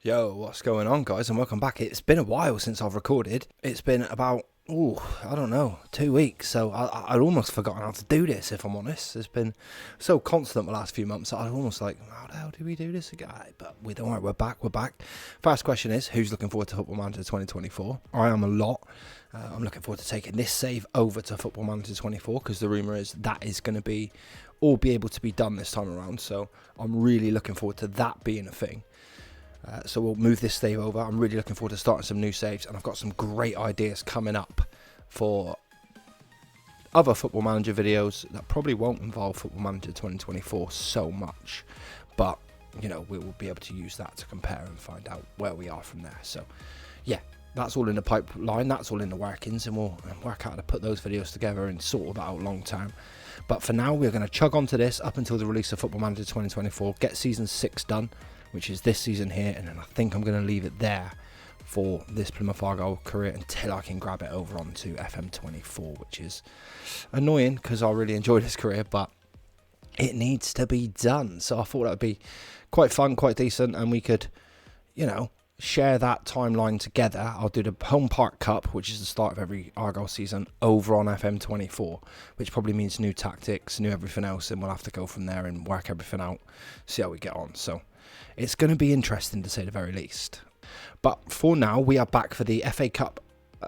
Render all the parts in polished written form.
Yo, what's going on, guys, and welcome back. It's been a while since I've recorded. It's been about, I don't know, 2 weeks, so I'd almost forgotten how to do this, if I'm honest. It's been so constant the last few months, I'm almost like, how the hell do we do this again? But we don't worry, we're back. First question is, who's looking forward to Football Manager 2024? I am a lot. I'm looking forward to taking this save over to Football Manager 24, because the rumour is that is going to be able to be done this time around, so I'm really looking forward to that being a thing. So we'll move this save over. I'm really looking forward to starting some new saves, and I've got some great ideas coming up for other Football Manager videos that probably won't involve Football Manager 2024 so much, but you know, we will be able to use that to compare and find out where we are from there. So yeah, that's all in the pipeline, that's all in the workings, and we'll work out how to put those videos together and sort that out long term. But for now, we're going to chug on to this up until the release of Football Manager 2024, get Season 6 done, which is this season here, and then I think I'm going to leave it there for this Plymouth Argyle career until I can grab it over onto FM24, which is annoying because I really enjoy this career, but it needs to be done. So I thought that would be quite fun, quite decent, and we could, you know, share that timeline together. I'll do the Home Park Cup, which is the start of every Argyle season, over on FM24, which probably means new tactics, new everything else, and we'll have to go from there and work everything out, see how we get on. So it's going to be interesting, to say the very least. But for now, we are back for the FA Cup.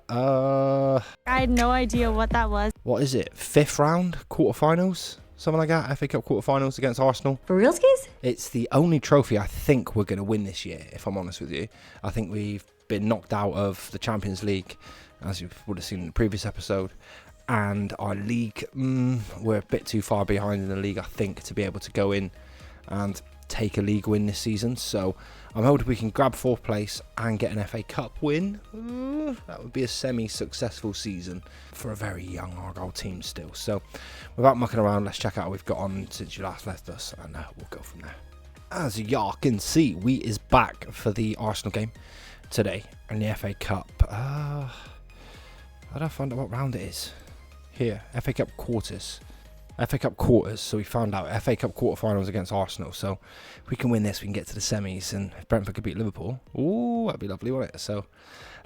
I had no idea what that was. What is it? 5th round? Quarterfinals? Something like that? FA Cup quarterfinals against Arsenal. For real skis? It's the only trophy I think we're going to win this year, if I'm honest with you. I think we've been knocked out of the Champions League, as you would have seen in the previous episode. And our league, we're a bit too far behind in the league, I think, to be able to go in and take a league win this season. So I'm hoping we can grab 4th place and get an FA Cup win. That would be a semi-successful season for a very young Argyle team still. So without mucking around, let's check out how we've got on since you last left us, and we'll go from there. As y'all can see, we is back for the Arsenal game today in the FA Cup. How do I find out what round it is? Here, FA Cup quarters. FA Cup quarters, so we found out FA Cup quarterfinals against Arsenal. So if we can win this, we can get to the semis, and if Brentford could beat Liverpool, that'd be lovely, wouldn't it? So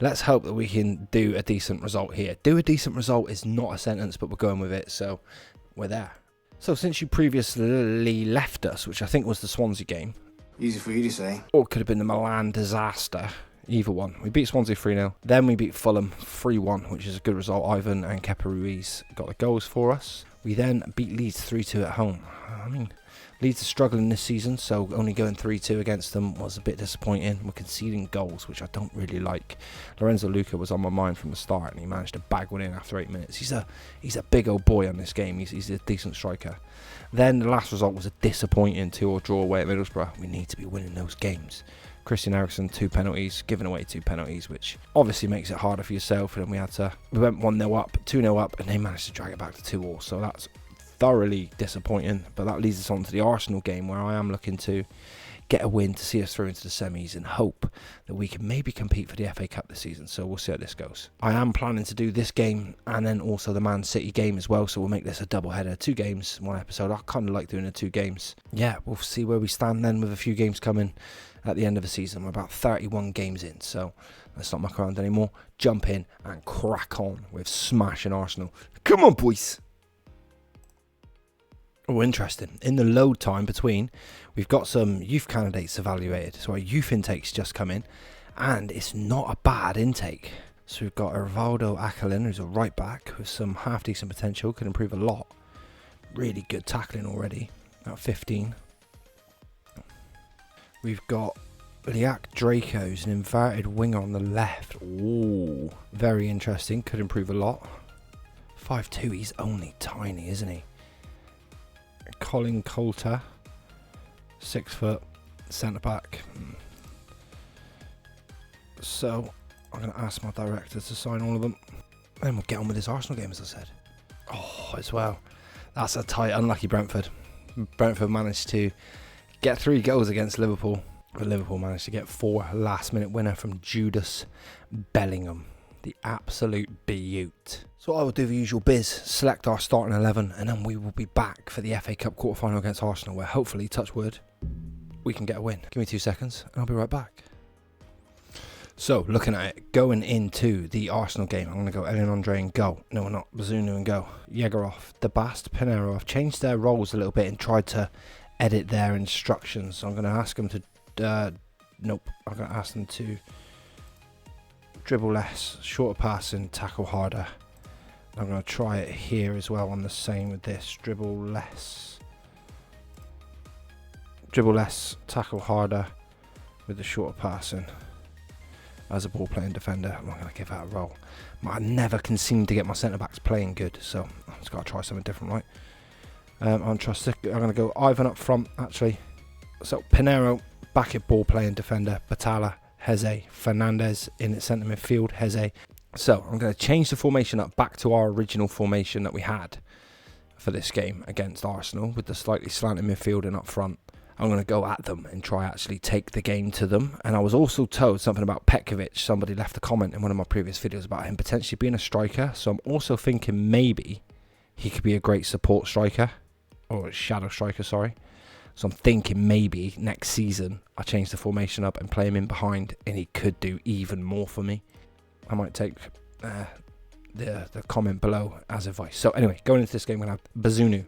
let's hope that we can do a decent result here. Do a decent result is not a sentence, but we're going with it, so we're there. So since you previously left us, which I think was the Swansea game, easy for you to say, or it could have been the Milan disaster, either one. We beat Swansea 3-0, then we beat Fulham 3-1, which is a good result. Ivan and Kepa Ruiz got the goals for us. We then beat Leeds 3-2 at home. I mean, Leeds are struggling this season, so only going 3-2 against them was a bit disappointing. We're conceding goals, which I don't really like. Lorenzo Luca was on my mind from the start, and he managed to bag one in after 8 minutes. He's a big old boy on this game. He's a decent striker. Then the last result was a disappointing 2-2 draw away at Middlesbrough. We need to be winning those games. Christian Eriksen, 2 penalties, giving away 2 penalties, which obviously makes it harder for yourself. And then we went 1-0 up, 2-0 up, and they managed to drag it back to 2-2. So that's thoroughly disappointing. But that leads us on to the Arsenal game, where I am looking to get a win to see us through into the semis and hope that we can maybe compete for the FA Cup this season. So we'll see how this goes. I am planning to do this game and then also the Man City game as well. So we'll make this a double header, 2 games, 1 episode. I kind of like doing the 2 games. Yeah, we'll see where we stand then with a few games coming at the end of the season. We're about 31 games in, so let's not muck around anymore. Jump in and crack on with smashing Arsenal. Come on, boys. Oh, interesting. In the load time between, we've got some youth candidates evaluated. So our youth intake's just come in, and it's not a bad intake. So we've got Rivaldo Akalin, who's a right back with some half-decent potential, could improve a lot. Really good tackling already, at 15. We've got Liak Draco, who's an inverted winger on the left. Ooh, very interesting. Could improve a lot. 5'2", he's only tiny, isn't he? Colin Coulter, 6 foot, centre back. So I'm going to ask my director to sign all of them. Then we'll get on with this Arsenal game, as I said. Oh, as well. That's a tight, unlucky Brentford. Brentford managed to get 3 goals against Liverpool. But Liverpool managed to get 4 last-minute winner from Judas Bellingham, The absolute beaut. So I will do the usual biz, select our starting 11, and then we will be back for the FA Cup quarter-final against Arsenal, where hopefully, touch wood, we can get a win. Give me 2 seconds, and I'll be right back. So, looking at it, going into the Arsenal game, I'm going to go Elian Andre and go. No, we're not. Bazunu and go. Yegarov, De Bast, Pinero. I've changed their roles a little bit and tried to edit their instructions. So I'm going to ask them to... nope. I'm going to ask them to dribble less, shorter passing, tackle harder. I'm going to try it here as well on the same with this. Dribble less, tackle harder with the shorter passing. As a ball playing defender, I'm not going to give that a roll. I never can seem to get my centre backs playing good, so I've just got to try something different, right? I'm going to go Ivan up front, actually. So Pinero back at ball playing defender, Batala, Heze, Fernandez in its centre midfield, Heze. So I'm going to change the formation up back to our original formation that we had for this game against Arsenal, with the slightly slanted midfield and up front. I'm going to go at them and try actually take the game to them. And I was also told something about Petkovic. Somebody left a comment in one of my previous videos about him potentially being a striker. So I'm also thinking maybe he could be a great support striker, or shadow striker, sorry. So I'm thinking maybe next season I change the formation up and play him in behind, and he could do even more for me. I might take the comment below as advice. So anyway, going into this game, we're going to have Bazunu,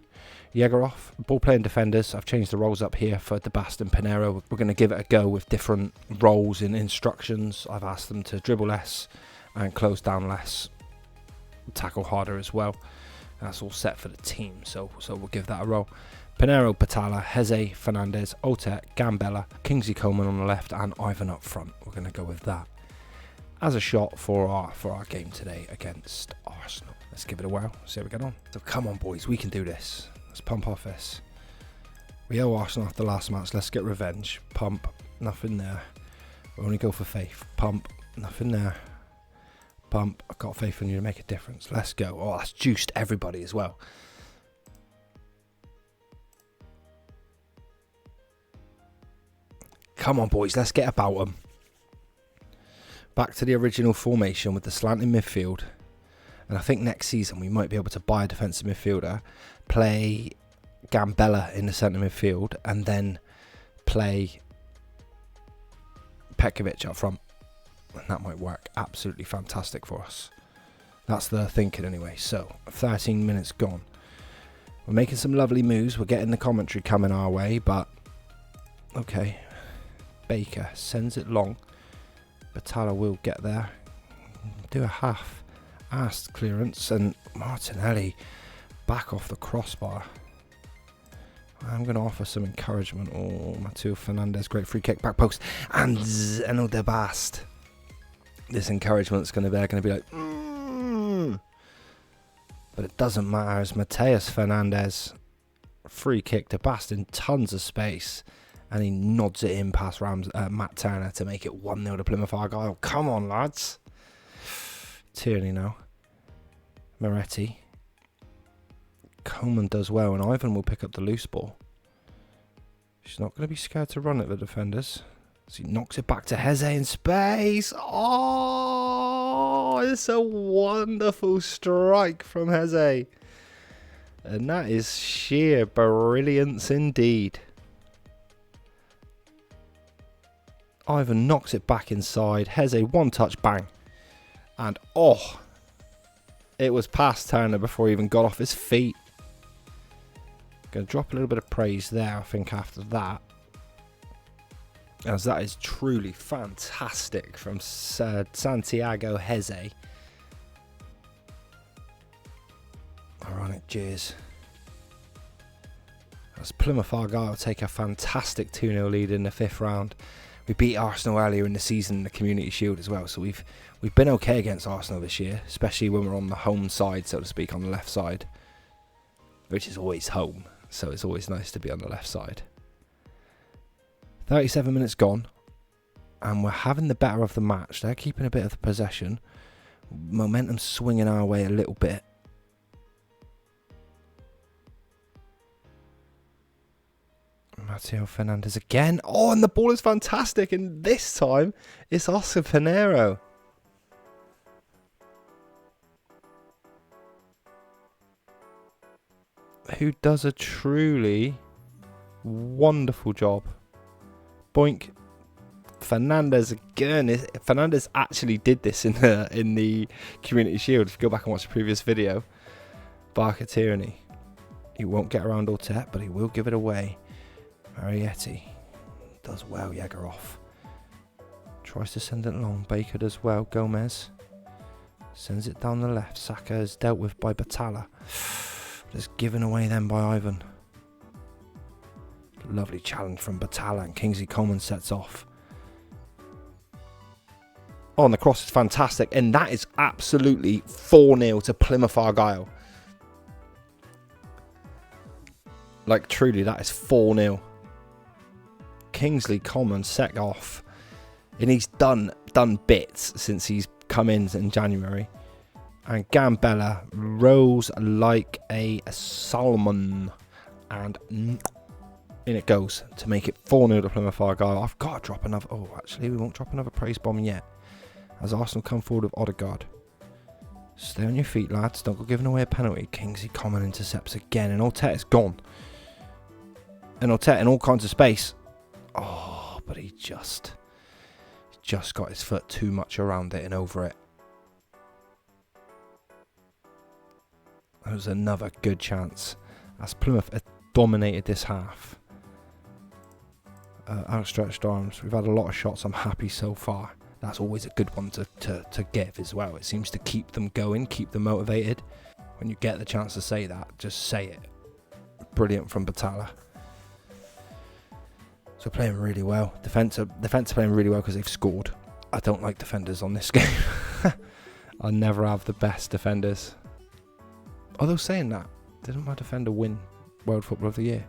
Yegarov, ball playing defenders. I've changed the roles up here for De Bast and Pinero. We're going to give it a go with different roles and instructions. I've asked them to dribble less and close down less, tackle harder as well. That's all set for the team, so we'll give that a roll. Pinero, Batala, Heze, Fernandez, Otek, Gambella, Kingsley Coman on the left, and Ivan up front. We're going to go with that as a shot for our game today against Arsenal. Let's give it a whirl, see how we get on. So come on, boys, we can do this. Let's pump off this. We owe Arsenal after the last match. Let's get revenge. Pump, nothing there. We only go for faith. Pump, nothing there. Pump, I've got faith in you to make a difference. Let's go. Oh, that's juiced everybody as well. Come on, boys, let's get about them. Back to the original formation with the slanting midfield. And I think next season we might be able to buy a defensive midfielder, play Gambella in the centre midfield, and then play Petkovic up front. And that might work absolutely fantastic for us. That's the thinking anyway. So, 13 minutes gone. We're making some lovely moves. We're getting the commentary coming our way, but okay. Baker sends it long. Batala will get there. Do a half-assed clearance, and Martinelli back off the crossbar. I'm going to offer some encouragement. Oh, Mateo Fernandez, great free kick, back post, and Zeno De Bast. This encouragement's going to be like, but it doesn't matter, as Mateus Fernandez, free kick, De Bast in tons of space, and he nods it in past Matt Turner to make it 1-0 to Plymouth Argyle. Come on, lads. Tierney now. Moretti. Coleman does well, and Ivan will pick up the loose ball. She's not going to be scared to run at the defenders. So he knocks it back to Heze in space. Oh, it's a wonderful strike from Heze. And that is sheer brilliance indeed. Ivan knocks it back inside. Heze, one touch, bang. And oh, it was past Turner before he even got off his feet. Going to drop a little bit of praise there, I think, after that. As that is truly fantastic from Santiago Heze. Ironic jeers. As Plymouth Argyle take a fantastic 2-0 lead in the 5th round. We beat Arsenal earlier in the season in the Community Shield as well, so we've been okay against Arsenal this year, especially when we're on the home side, so to speak, on the left side, which is always home, so it's always nice to be on the left side. 37 minutes gone, and we're having the better of the match. They're keeping a bit of the possession, momentum swinging our way a little bit. Mateo Fernandez again. Oh, and the ball is fantastic. And this time, it's Oscar Pinero. who does a truly wonderful job. Boink. Fernandez again. Fernandez actually did this in the Community Shield. If you go back and watch the previous video. Barker Tyranny. He won't get around Ortet, but he will give it away. Marietti does well. Yegaroff tries to send it long. Baker does well. Gomez sends it down the left. Saka is dealt with by Batalla. Just given away then by Ivan. Lovely challenge from Batalla, and Kingsley Coman sets off. Oh, and the cross is fantastic. And that is absolutely 4-0 to Plymouth Argyle. Like, truly, that is 4-0. Kingsley Coman set off. And he's done bits since he's come in January. And Gambella rose like a salmon. And in it goes to make it 4-0 to Plymouth Argyle. I've got to drop another... Oh, actually, we won't drop another praise bomb yet. As Arsenal come forward with Odegaard. Stay on your feet, lads. Don't go giving away a penalty. Kingsley Coman intercepts again. And Ortet is gone. And Ortet in all kinds of space. Oh, but he just got his foot too much around it and over it. That was another good chance. As Plymouth dominated this half. Outstretched arms. We've had a lot of shots. I'm happy so far. That's always a good one to give as well. It seems to keep them going, keep them motivated. When you get the chance to say that, just say it. Brilliant from Batalla. So playing really well. Defence are playing really well because they've scored. I don't like defenders on this game. I never have the best defenders. Although saying that, didn't my defender win World Footballer of the Year?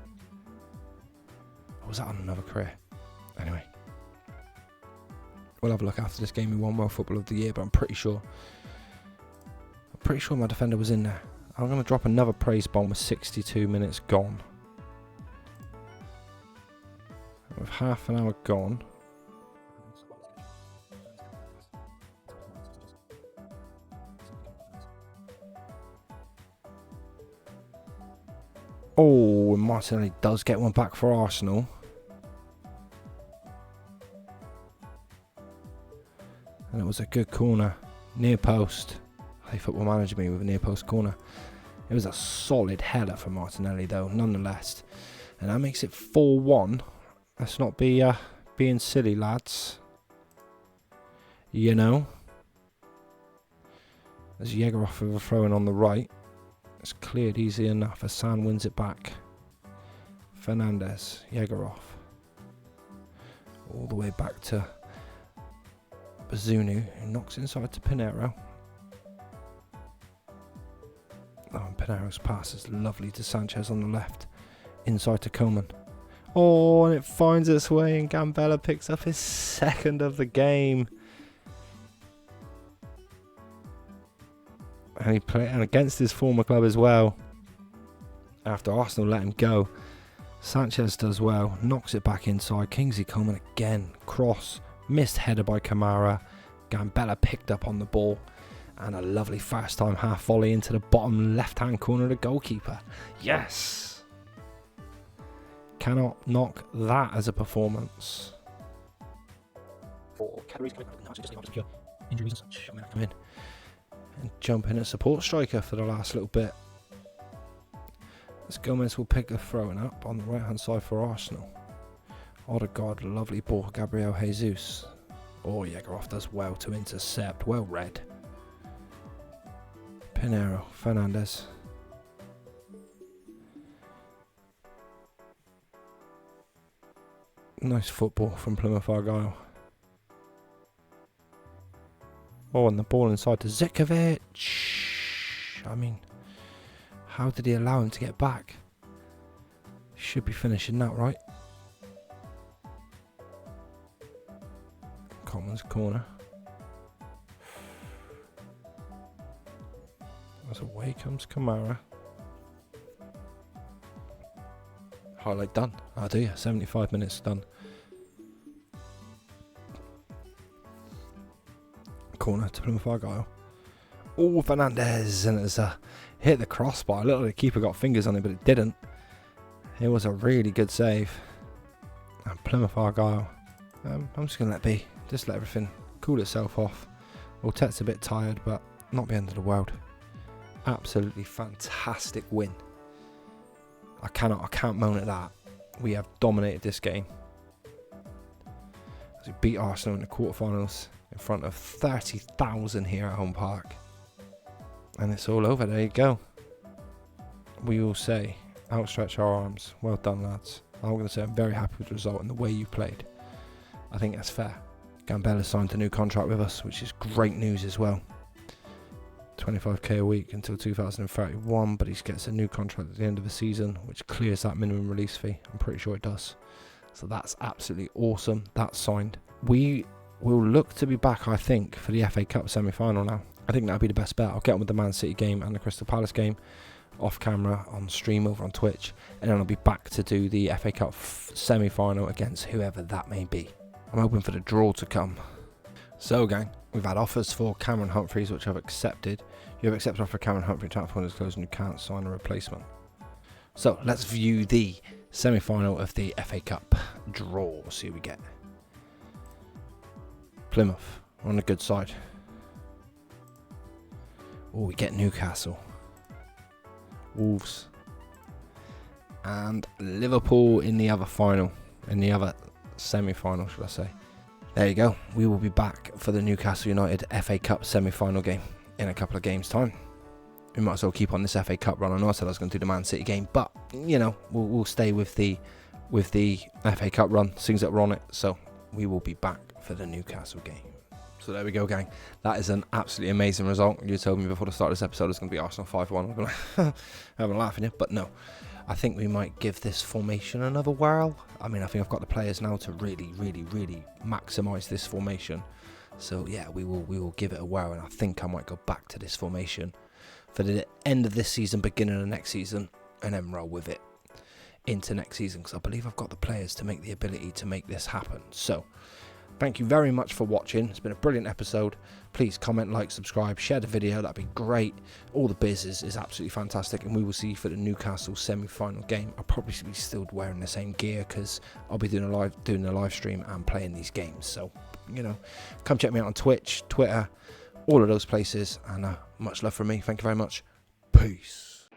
Or was that on another career? Anyway. We'll have a look after this game. He won World Footballer of the Year, but I'm pretty sure my defender was in there. I'm going to drop another praise bomb with 62 minutes gone. With half an hour gone. Oh, and Martinelli does get one back for Arsenal. And it was a good corner. Near post. Play Football Manager me with a near post corner. It was a solid header for Martinelli though, nonetheless. And that makes it 4-1. Let's not be being silly, lads. You know. There's Yegaroff with a throw in on the right. It's cleared easy enough. Hassan wins it back. Fernandez, Yegaroff. All the way back to Bazunu, who knocks inside to Pinero. Oh, and Pinero's pass is lovely to Sanchez on the left. Inside to Coman. Oh, and it finds its way, and Gambella picks up his second of the game. And he played against his former club as well. After Arsenal let him go. Sanchez does well. Knocks it back inside. Kingsley Coman again. Cross. Missed header by Kamara. Gambella picked up on the ball. And a lovely first time half volley into the bottom left hand corner of the goalkeeper. Yes! Cannot knock that as a performance. For calories coming up, just the pure injuries and such. I'm going to come in and jump in at support striker for the last little bit. As Gomez will pick the throwing up on the right hand side for Arsenal. Odegaard, lovely ball, Gabriel Jesus. Oh, Yegaroff does well to intercept, well read. Pinero, Fernandez. Nice football from Plymouth Argyle. Oh, and the ball inside to Zikovic. I mean, how did he allow him to get back? Should be finishing that, right? Commons corner. As away comes Kamara. Highlight done. I do, yeah. 75 minutes done. Corner to Plymouth Argyle. Oh, Fernandez, and it's hit the crossbar. A little the keeper got fingers on it, but it didn't. It was a really good save. And Plymouth Argyle. I'm just going to let be. Just let everything cool itself off. Autet's a bit tired, but not the end of the world. Absolutely fantastic win. I can't moan at that. We have dominated this game. As we beat Arsenal in the quarterfinals in front of 30,000 here at home park. And it's all over. There you go. We all say, outstretch our arms. Well done, lads. I'm going to say I'm very happy with the result and the way you played. I think that's fair. Gambella's signed a new contract with us, which is great news as well. 25k a week until 2031, but he gets a new contract at the end of the season, which clears that minimum release fee. I'm pretty sure it does. So that's absolutely awesome. That's signed. We will look to be back, I think, for the FA Cup semi-final now. I think that'll be the best bet. I'll get on with the Man City game and the Crystal Palace game off camera on stream over on Twitch, and then I'll be back to do the FA Cup semi-final against whoever that may be. I'm hoping for the draw to come. So, gang, we've had offers for Cameron Humphreys, which I've accepted. You have accepted offer for Cameron Humphrey. Transfer window is closed and you can't sign a replacement. So, let's view the semi-final of the FA Cup draw. See who we get. Plymouth, we're on the good side. Oh, we get Newcastle. Wolves. And Liverpool in the other final. In the other semi-final, should I say. There you go. We will be back for the Newcastle United FA Cup semi-final game in a couple of games' time. We might as well keep on this FA Cup run. I know I said I was going to do the Man City game, but, you know, we'll stay with the FA Cup run, things that we're on it. So we will be back for the Newcastle game. So there we go, gang. That is an absolutely amazing result. You told me before the start of this episode it's going to be Arsenal 5-1. I'm going to have a laugh in it, but no. I think we might give this formation another whirl. I mean, I think I've got the players now to really, really, really maximise this formation. So yeah, we will give it a whirl, and I think I might go back to this formation for the end of this season, beginning of next season, and then roll with it into next season, because I believe I've got the players to make the ability to make this happen. So thank you very much for watching. It's been a brilliant episode. Please comment, like, subscribe, share the video. That'd be great. All the biz is absolutely fantastic, and we will see you for the Newcastle semi-final game. I'll probably be still wearing the same gear because I'll be doing a live stream and playing these games. So, you know, come check me out on Twitch, Twitter, all of those places. And much love from me. Thank you very much. Peace.